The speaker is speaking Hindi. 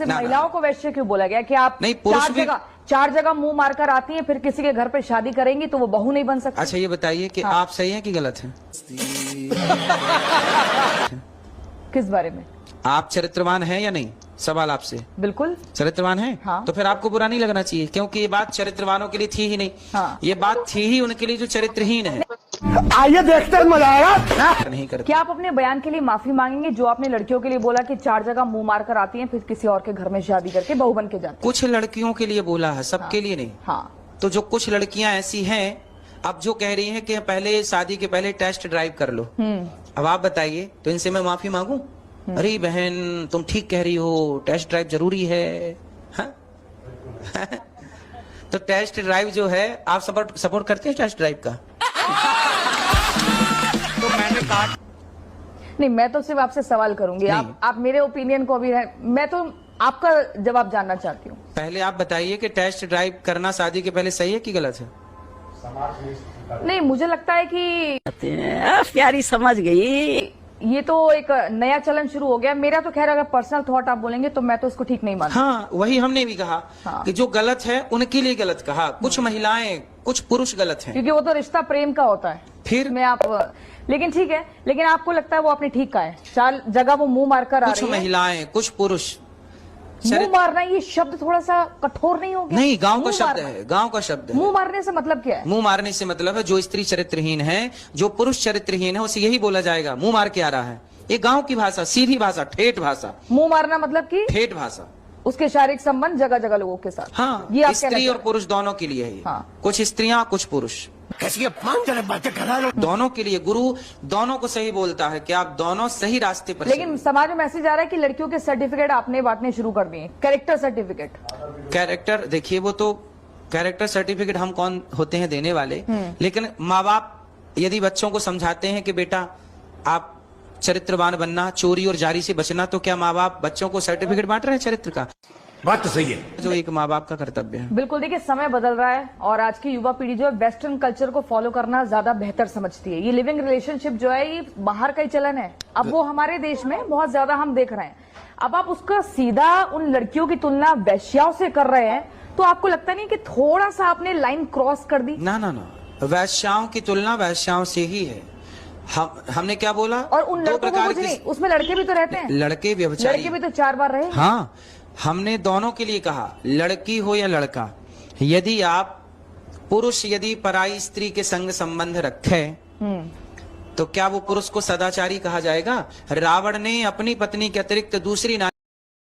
महिलाओं को वैश्य क्यों बोला गया कि आप नहीं, पुरुष भी चार जगह मुंह मारकर आती हैं, फिर किसी के घर पे शादी करेंगी तो वो बहू नहीं बन सकती। अच्छा ये बताइए कि हाँ। आप सही हैं कि गलत हैं? किस बारे में? आप चरित्रवान हैं या नहीं? सवाल आपसे। बिल्कुल चरित्रवान हैं। हाँ। तो फिर आपको बुरा नहीं लगना चाहिए, क्योंकि ये बात चरित्रवानों के लिए थी ही नहीं। हाँ। ये बात थी ही उनके लिए जो चरित्रहीन है। आइए देखते हैं, मजा आएगा। नहीं करते। क्या आप अपने बयान के लिए माफी मांगेंगे जो आपने लड़कियों के लिए बोला कि चार जगह मुंह मार कर आती हैं, फिर किसी और के घर में शादी करके बहू बन के जाती हैं? कुछ लड़कियों के लिए बोला है, सबके लिए नहीं। हाँ। तो जो कुछ लड़कियां ऐसी हैं, अब जो कह रही हैं कि पहले शादी के पहले टेस्ट ड्राइव कर लो, अब आप बताइए, तो इनसे मैं माफी मांगू? अरे बहन तुम ठीक कह रही हो, टेस्ट ड्राइव जरूरी है। हाँ? तो टेस्ट ड्राइव जो है, आप सपोर्ट करते हैं टेस्ट ड्राइव का? तो मैंने कहा नहीं, मैं तो सिर्फ आपसे सवाल करूंगी। आप मेरे ओपिनियन को अभी मैं तो आपका जवाब जानना चाहती हूँ। पहले आप बताइए कि टेस्ट ड्राइव करना शादी के पहले सही है कि गलत है? नहीं, मुझे लगता है कि प्यारी समझ गई। ये तो एक नया चलन शुरू हो गया। मेरा तो खैर अगर पर्सनल थॉट आप बोलेंगे तो मैं तो इसको ठीक नहीं मानती। हाँ, वही हमने भी कहा। हाँ। कि जो गलत है उनके लिए गलत कहा। कुछ महिलाएं, कुछ पुरुष गलत हैं। क्योंकि वो तो रिश्ता प्रेम का होता है। फिर मैं आप लेकिन ठीक है, लेकिन आपको लगता है वो आपने ठीक कहा है, चार जगह वो मुंह मारकर आ कुछ रही है। महिलाएं, कुछ पुरुष। मुंह मारना ये शब्द थोड़ा सा कठोर नहीं हो गया? नहीं, गांव का मुंह शब्द मारना। है, गांव का शब्द है। मुंह मारने से मतलब क्या है? मुंह मारने से मतलब है जो स्त्री चरित्रहीन है, जो पुरुष चरित्रहीन है, उसे यही बोला जाएगा मुंह मार के आ रहा है। ये गांव की भाषा, सीधी भाषा, ठेठ भाषा। मुंह मारना मतलब कि ठेठ भाषा। उसके शारीरिक संबंध जगह जगह लोगों के साथ। हाँ, ये आप स्त्री और पुरुष दोनों के लिए है ये। हाँ। कुछ स्त्रियां, कुछ पुरुष, कैसी अपमानजनक बातें कर रहा है। दोनों के लिए। गुरु दोनों को सही बोलता है कि आप दोनों सही रास्ते पर लेकिन समाज में मैसेज आ रहा है कि लड़कियों के सर्टिफिकेट आपने बांटने शुरू कर दिए, कैरेक्टर सर्टिफिकेट। कैरेक्टर देखिए, वो तो कैरेक्टर सर्टिफिकेट हम कौन होते हैं देने वाले, लेकिन माँ बाप यदि बच्चों को समझाते हैं कि बेटा आप चरित्रवान बनना, चोरी और जारी से बचना, तो क्या माँ बाप बच्चों को सर्टिफिकेट बांट रहे हैं चरित्र का? बात तो सही है, जो एक माँ बाप का कर्तव्य है। बिल्कुल। देखिए, समय बदल रहा है और आज की युवा पीढ़ी जो है वेस्टर्न कल्चर को फॉलो करना ज्यादा बेहतर समझती है। ये लिविंग रिलेशनशिप जो है ये बाहर का ही चलन है, अब वो हमारे देश में बहुत ज्यादा हम देख रहे हैं। अब आप उसका सीधा उन लड़कियों की तुलना वैश्याओं से कर रहे हैं, तो आपको लगता नहीं कि थोड़ा सा आपने लाइन क्रॉस कर दी? ना ना ना, वैश्याओं की तुलना वैश्याओं से ही है। हमने क्या बोला? और उन लड़कों को कुछ नहीं, उसमें लड़के भी तो रहते हैं। लड़के व्यभिचारी, लड़के भी तो 4 बार रहे। हाँ, हमने दोनों के लिए कहा, लड़की हो या लड़का, यदि आप पुरुष यदि पराई स्त्री के संग संबंध रखे तो क्या वो पुरुष को सदाचारी कहा जाएगा? रावण ने अपनी पत्नी के अतिरिक्त दूसरी